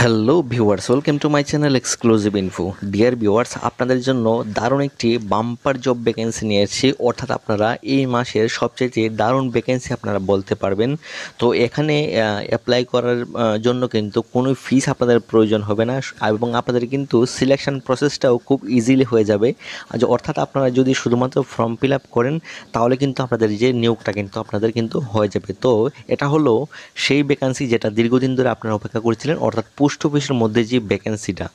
Hello viewers, welcome to my channel exclusive info. Dear viewers, আপনাদের জন্য দারুণ একটি বাম্পার জব ভ্যাকেন্সি নিয়ে এসেছি। অর্থাৎ আপনারা এই মাসের সবচেয়ে দারুণ ভ্যাকেন্সি আপনারা বলতে পারবেন। তো এখানে অ্যাপ্লাই করার জন্য কিন্তু কোনো ফিস আপনাদের প্রয়োজন হবে না, এবং আপনাদের কিন্তু সিলেকশন প্রসেসটাও খুব ইজিলি হয়ে যাবে। অর্থাৎ আপনারা যদি শুধুমাত্র ফর্ম ফিল আপ করেন তাহলে কিন্তু আপনাদের যে নিয়োগটা কিন্তু আপনাদের কিন্তু হয়ে যাবে। তো এটা হলো সেই ভ্যাকেন্সি যেটা দীর্ঘদিন ধরে আপনারা অপেক্ষা করছিলেন, অর্থাৎ পোস্ট অফিসের মধ্যে যে ভ্যাকেন্সিটা।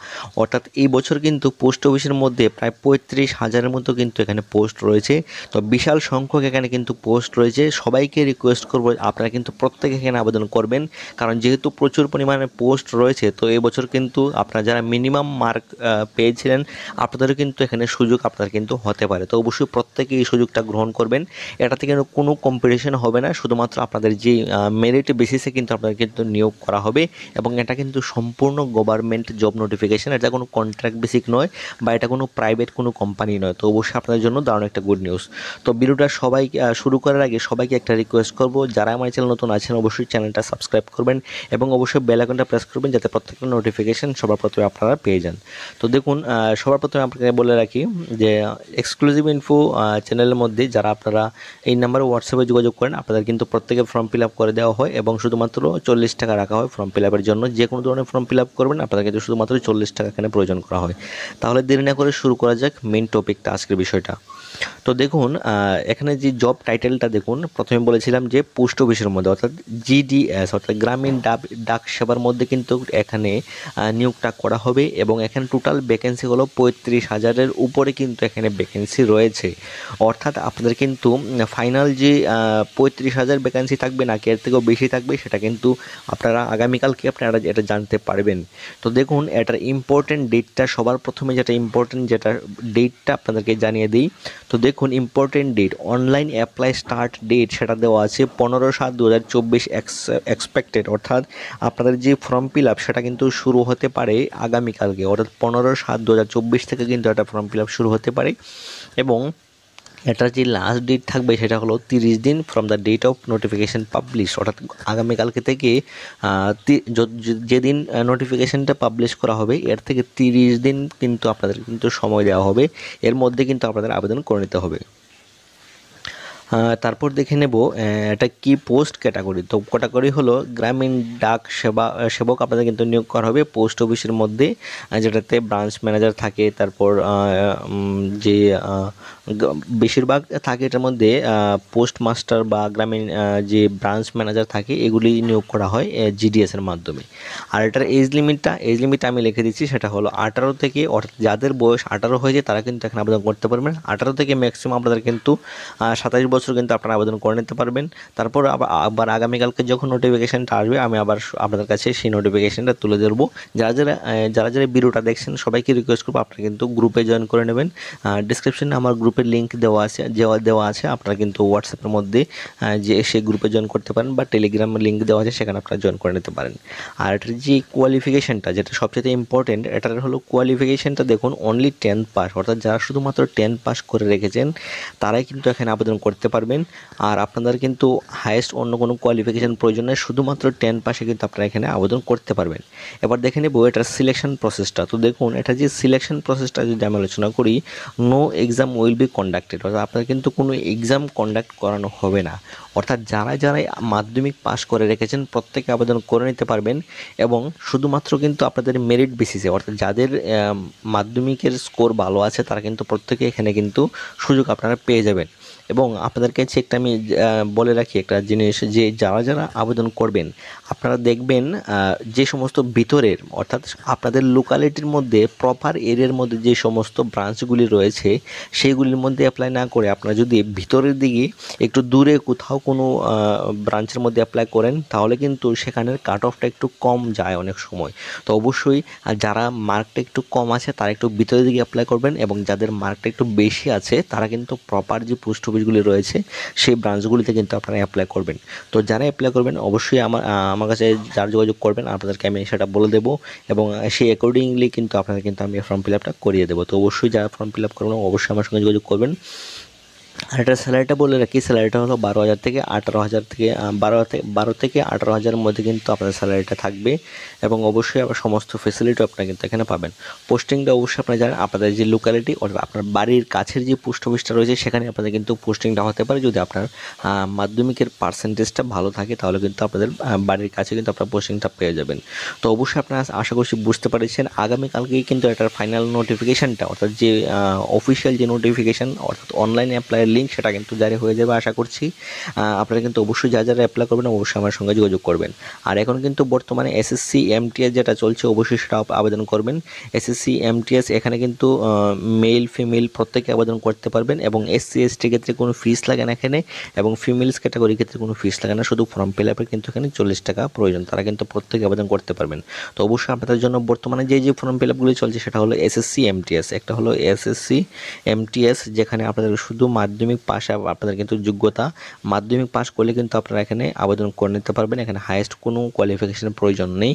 অর্থাৎ এই বছর কিন্তু পোস্ট অফিসের মধ্যে প্রায় 35,000-এর মতো কিন্তু এখানে পোস্ট রয়েছে। তো বিশাল সংখ্যক এখানে কিন্তু পোস্ট রয়েছে। সবাইকে রিকোয়েস্ট করব আপনারা কিন্তু প্রত্যেকে এখানে আবেদন করবেন, কারণ যেহেতু প্রচুর পরিমাণে পোস্ট রয়েছে। তো এই বছর কিন্তু আপনারা যারা মিনিমাম মার্ক পেয়েছিলেন আপনাদেরও কিন্তু এখানে সুযোগ আপনার কিন্তু হতে পারে। তো অবশ্যই প্রত্যেকে এই সুযোগটা গ্রহণ করবেন। এটাতে কিন্তু কোনো কম্পিটিশন হবে না, শুধুমাত্র আপনাদের যে মেরিট বেসিসে কিন্তু আপনাদের কিন্তু নিয়োগ করা হবে, এবং এটা কিন্তু সম্পূর্ণ গভর্নমেন্ট জব নোটিফিকেশন। এটা কোনো কন্ট্রাক্ট বেসিক নয় বা এটা কোনো প্রাইভেট কোনো কোম্পানি নয়। তো অবশ্যই আপনাদের জন্য দারুণ একটা গুড নিউজ। তো ভিডিওটা সবাই শুরু করার আগে সবাইকে একটা রিকোয়েস্ট করব, যারা আমার চ্যানেল নতুন আছেন অবশ্যই চ্যানেলটা সাবস্ক্রাইব করবেন এবং অবশ্যই বেল আইকনটা প্রেস করবেন যাতে প্রত্যেকটা নোটিফিকেশন সবার প্রথমে আপনারা পেয়ে যান। তো দেখুন, সবার প্রথমে আপনাকে বলে রাখি যে এক্সক্লুসিভ ইনফো চ্যানেলের মধ্যে যারা আপনারা এই নাম্বারে হোয়াটসঅ্যাপে যোগাযোগ করেন আপনাদের কিন্তু প্রত্যেকে ফর্ম ফিল আপ করে দেওয়া হয়, এবং শুধুমাত্র 40 টাকা রাখা হয় ফর্ম ফিল আপের জন্য। যে কোনো ধরনের ফর্ম ফিল আপ করবেন আপনাদের কিন্তু শুধুমাত্র 40 টাকা এখানে প্রয়োজন করা হয়। তাহলে দেরি না করে শুরু করা যাক মেইন টপিকটা, আজকের বিষয়টা। তো দেখুন, এখানে যে জব টাইটেলটা দেখুন, প্রথমে বলেছিলাম যে পোস্ট অফিসের মধ্যে অর্থাৎ জিডিএস অর্থাৎ গ্রামীণ ডাক সেবার মধ্যে কিন্তু এখানে নিয়োগটা করা হবে, এবং এখানে টোটাল ভ্যাকেন্সি হলো 35,000-এর উপরে কিন্তু এখানে ভ্যাকেন্সি রয়েছে। অর্থাৎ আপনাদের কিন্তু ফাইনাল যে 35,000 ভ্যাকেন্সি থাকবে নাকি এর থেকেও বেশি থাকবে সেটা কিন্তু আপনারা আগামীকালকে আপনারা এটা জানতে পারবেন। তো দেখুন, এটার ইম্পর্টেন্ট ডেটটা সবার প্রথমে যেটা ইম্পর্টেন্ট যেটা ডেটটা আপনাদেরকে জানিয়ে দিই। তো দেখুন, important date online apply start date সেটা দেওয়া আছে 15/7/2024 এক্সপেক্টেড। অর্থাৎ আপনাদের যে ফর্ম ফিল আপ সেটা কিন্তু শুরু হতে পারে আগামীকালকে, অর্থাৎ 15/7/2024 থেকে কিন্তু একটা ফর্ম ফিল আপ শুরু হতে পারে, এবং এটার যে লাস্ট ডেট থাকবে সেটা হলো 30 দিন from the date of notification publish. অর্থাৎ আগামীকালকে থেকে যেদিন নোটিফিকেশানটা পাবলিশ করা হবে এর থেকে 30 দিন কিন্তু আপনাদের কিন্তু সময় দেওয়া হবে। এর মধ্যে কিন্তু আপনাদের আবেদন করে নিতে হবে। তারপর দেখে নেব এটা কি পোস্ট ক্যাটাগরি। তো ক্যাটাগরি হলো গ্রামীণ ডাক সেবক আপনাদের কিন্তু নিয়োগ করা হবে পোস্ট অফিসের মধ্যে, যেটাতে ব্রাঞ্চ ম্যানেজার থাকে। তারপর যে বেশিরভাগ থাকে এটার মধ্যে পোস্ট মাস্টার বা গ্রামীণ যে ব্রাঞ্চ ম্যানেজার থাকে এগুলি নিয়োগ করা হয় জিডিএস এর মাধ্যমে। আর এটার এজ লিমিট আমি লিখে দিচ্ছি, সেটা হলো 18 থেকে, অর্থাৎ যাদের বয়স 18 হয়েছে তারা কিন্তু এখানে আবেদন করতে পারবেন। 18 থেকে ম্যাক্সিমাম আপনাদের কিন্তু 27 বছর কিন্তু আপনারা আবেদন করে নিতে পারবেন। তারপর আবার আগামীকালকে যখন নোটিফিকেশানটা আসবে আমি আবার আপনাদের কাছে সেই নোটিফিকেশানটা তুলে ধরবো। যারা ভিডিওটা দেখছেন সবাইকে রিকোয়েস্ট করবো আপনারা কিন্তু গ্রুপে জয়েন করে নেবেন। ডিসক্রিপশনে আমার গ্রুপের লিঙ্ক দেওয়া আছে, আপনারা কিন্তু হোয়াটসঅ্যাপের মধ্যে যে সেই গ্রুপে জয়েন করতে পারেন, বা টেলিগ্রামের লিঙ্ক দেওয়া আছে সেখানে আপনারা জয়েন করে নিতে পারেন। আর এটার যে কোয়ালিফিকেশানটা যেটা সবচেয়ে ইম্পর্টেন্ট, এটার হলো কোয়ালিফিকেশানটা দেখুন অনলি 10 পাস। অর্থাৎ যারা শুধুমাত্র 10 পাস করে রেখেছেন তারাই কিন্তু এখানে আবেদন করতে পারবেন। আর আপনাদের কিন্তু হায়েস্ট অন্য কোনো কোয়ালিফিকেশান প্রয়োজন নেই, শুধুমাত্র 10 পাসে কিন্তু আপনারা এখানে আবেদন করতে পারবেন। এবার দেখে নেব এটার সিলেকশন প্রসেসটা। তো দেখুন, এটা যে সিলেকশন প্রসেসটা যদি আমি আলোচনা করি, no exam will be conducted. অর্থাৎ আপনার কিন্তু কোনো এক্সাম কন্ডাক্ট করানো হবে না। অর্থাৎ যারা মাধ্যমিক পাস করে রেখেছেন প্রত্যেকে আবেদন করে নিতে পারবেন, এবং শুধুমাত্র কিন্তু আপনাদের মেরিট বেসিসে, অর্থাৎ যাদের মাধ্যমিকের স্কোর ভালো আছে তারা কিন্তু প্রত্যেকে এখানে কিন্তু সুযোগ আপনারা পেয়ে যাবেন। এবং আপনাদের কাছে একটা আমি বলে রাখি একটা জিনিস, যে যারা আবেদন করবেন আপনারা দেখবেন যে সমস্ত ভিতরের, অর্থাৎ আপনাদের লোকালিটির মধ্যে প্রপার এরিয়ার মধ্যে যে সমস্ত ব্রাঞ্চগুলি রয়েছে সেইগুলির মধ্যে অ্যাপ্লাই না করে আপনারা যদি ভিতরের দিকে একটু দূরে কোথাও কোনো ব্রাঞ্চের মধ্যে অ্যাপ্লাই করেন তাহলে কিন্তু সেখানের কাট অফটা একটু কম যায় অনেক সময়। তো অবশ্যই যারা মার্কটা একটু কম আছে তারা একটু ভিতরের দিকে অ্যাপ্লাই করবেন, এবং যাদের মার্কটা একটু বেশি আছে তারা কিন্তু প্রপার যে পোস্ট অফিসগুলি রয়েছে রয়েছে সেই ব্রাঞ্চগুলিতে কিন্তু আপনারা অ্যাপ্লাই করবেন। তো যারা অ্যাপ্লাই করবেন অবশ্যই আমার কাছে যারা যোগাযোগ করবেন আপনাদেরকে আমি সেটা বলে দেবো এবং সেই অ্যাকর্ডিংলি কিন্তু আপনাদের কিন্তু আমি ফর্ম ফিল আপটা করিয়ে দেবো। তো অবশ্যই যারা ফর্ম ফিল আপ করবেন অবশ্যই আমার সঙ্গে যোগাযোগ করবেন। আর এটার স্যালারিটা বলে রাখি, স্যালারিটা হলো 12,000 থেকে 18,000 থেকে 12 থেকে 18,000-এর মধ্যে কিন্তু আপনার স্যালারিটা থাকবে এবং অবশ্যই আবার সমস্ত ফেসিলিটি আপনারা কিন্তু এখানে পাবেন। পোস্টিংটা অবশ্যই আপনারা জানেন আপনাদের যে লোকালিটি অর্থাৎ আপনার বাড়ির কাছের যে পোস্ট অফিসটা রয়েছে সেখানে আপনাদের কিন্তু পোস্টিংটা হতে পারে। যদি আপনার মাধ্যমিকের পার্সেন্টেজটা ভালো থাকে তাহলে কিন্তু আপনাদের বাড়ির কাছে কিন্তু আপনার পোস্টিংটা পেয়ে যাবেন। তো অবশ্যই আপনারা আশা করছি বুঝতে পেরেছেন। আগামীকালকেই কিন্তু এটার ফাইনাল নোটিফিকেশানটা অর্থাৎ যে অফিসিয়াল যে নোটিফিকেশান অর্থাৎ অনলাইন অ্যাপ্লাইয়ের লিঙ্ক সেটা কিন্তু জারি হয়ে যাবে আশা করছি। আপনারা কিন্তু অবশ্যই যারা অ্যাপ্লাই করবেন অবশ্যই আমার সঙ্গে যোগাযোগ করবেন। আর এখন কিন্তু বর্তমানে এসএসসি এমটিএস যেটা চলছে অবশ্যই সেটা আবেদন করবেন। এসএসসি এমটিএস এখানে কিন্তু মেল ফিমেল প্রত্যেকে আবেদন করতে পারবেন এবং এসসি এসটি ক্ষেত্রে কোনো ফিস লাগে না এখানে এবং ফিমেলস ক্যাটাগরির ক্ষেত্রে কোনো ফিস লাগে না, শুধু ফর্ম ফিল আপের কিন্তু এখানে 40 টাকা প্রয়োজন, তারা কিন্তু প্রত্যেকে আবেদন করতে পারবেন। তো অবশ্যই আপনাদের জন্য বর্তমানে যে ফর্ম ফিল আপগুলি চলছে সেটা হলো এসএসসি এমটিএস, একটা হলো এসএসসি এমটিএস যেখানে আপনাদের শুধু মাধ্যমিক পাস আপনাদের কিন্তু যোগ্যতা মাধ্যমিক পাস করলে কিন্তু আপনারা এখানে আবেদন করে নিতে পারবেন, এখানে হাইয়েস্ট কোনো কোয়ালিফিকেশনের প্রয়োজন নেই।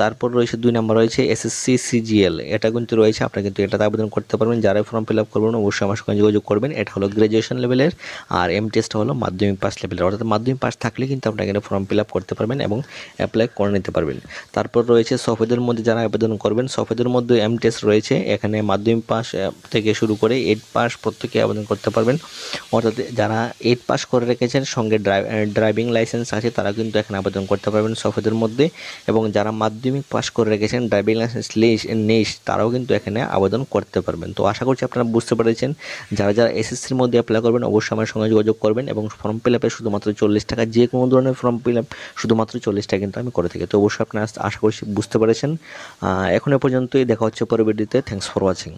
তারপর রয়েছে 2 নম্বর রয়েছে এসএসসি সিজিএল, এটা কিন্তু রয়েছে আপনারা কিন্তু এটাতে আবেদন করতে পারবেন। যারা ফর্ম ফিল আপ করবেন অবশ্যই আমার সঙ্গে যোগাযোগ করবেন। এটা হলো গ্র্যাজুয়েশন লেভেলের আর এমটিএসটা হলো মাধ্যমিক পাস লেভেলের, অর্থাৎ মাধ্যমিক পাস থাকলে কিন্তু আপনারা এখানে ফর্ম ফিল আপ করতে পারবেন এবং অ্যাপ্লাই করে নিতে পারবেন। তারপর রয়েছে সফেদের মধ্যে যারা আবেদন করবেন সফেদের মধ্যে এমটিএস রয়েছে, এখানে মাধ্যমিক পাস থেকে শুরু করে 8 পাস প্রত্যেকে আবেদন করতে পারবেন। অর্থাৎ যারা 8 পাস করে রেখেছেন সঙ্গে ড্রাইভিং লাইসেন্স আছে তারা কিন্তু এখানে আবেদন করতে পারবেন সফেদের মধ্যে, এবং যারা মাধ্যমিক পাস করে রেখেছেন ড্রাইভিং লাইসেন্স নেই তারাও কিন্তু এখানে আবেদন করতে পারবেন। তো আশা করছি আপনারা বুঝতে পেরেছেন। যারা এসএসসির মধ্যে অ্যাপ্লাই করবেন অবশ্যই আমার সঙ্গে যোগাযোগ করবেন এবং ফর্ম ফিল আপে শুধুমাত্র 40 টাকা, যে কোনো ধরনের ফর্ম ফিল আপ শুধুমাত্র 40 টাকা কিন্তু আমি করে থাকি। তো অবশ্যই আপনারা আশা করছি বুঝতে পেরেছেন। এখন এ পর্যন্তই, দেখা হচ্ছে পরবর্তীতে। Thanks for watching.